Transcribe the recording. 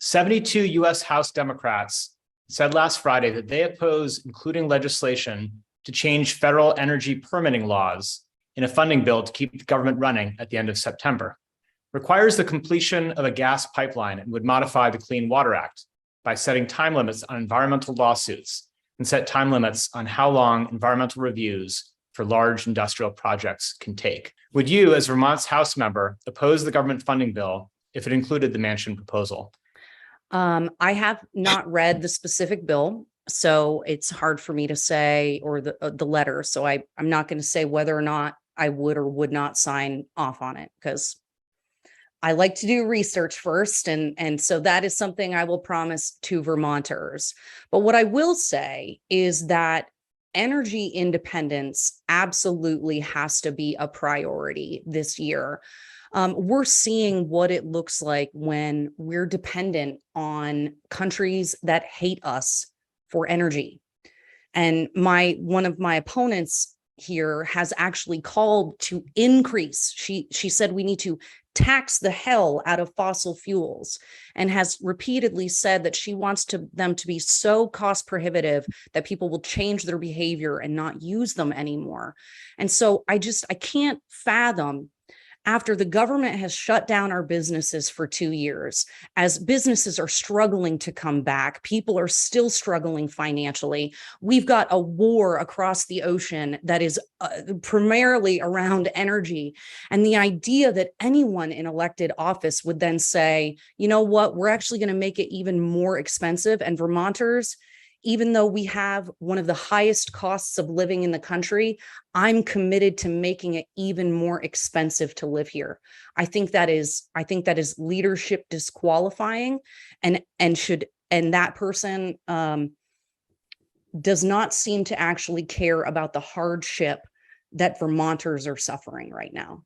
72 US House Democrats said last Friday that they oppose including legislation to change federal energy permitting laws in a funding bill to keep the government running at the end of September. Requires the completion of a gas pipeline and would modify the Clean Water Act by setting time limits on environmental lawsuits and set time limits on how long environmental reviews for large industrial projects can take. Would you, as Vermont's House member, oppose the government funding bill if it included the Manchin proposal? I have not read the specific bill, so it's hard for me to say, or the letter. So I'm not going to say whether or not I would or would not sign off on it, because I like to do research first. And so that is something I will promise to Vermonters. But what I will say is that energy independence absolutely has to be a priority this year. We're seeing what it looks like when we're dependent on countries that hate us for energy. And one of my opponents here has actually called to increase. She said we need to tax the hell out of fossil fuels, and has repeatedly said that she wants them to be so cost prohibitive that people will change their behavior and not use them anymore. And so I can't fathom, after the government has shut down our businesses for 2 years, as businesses are struggling to come back, people are still struggling financially. We've got a war across the ocean that is primarily around energy. And the idea that anyone in elected office would then say, you know what, we're actually going to make it even more expensive. And Vermonters, even though we have one of the highest costs of living in the country, I'm committed to making it even more expensive to live here. I think that is leadership disqualifying, and that person does not seem to actually care about the hardship that Vermonters are suffering right now.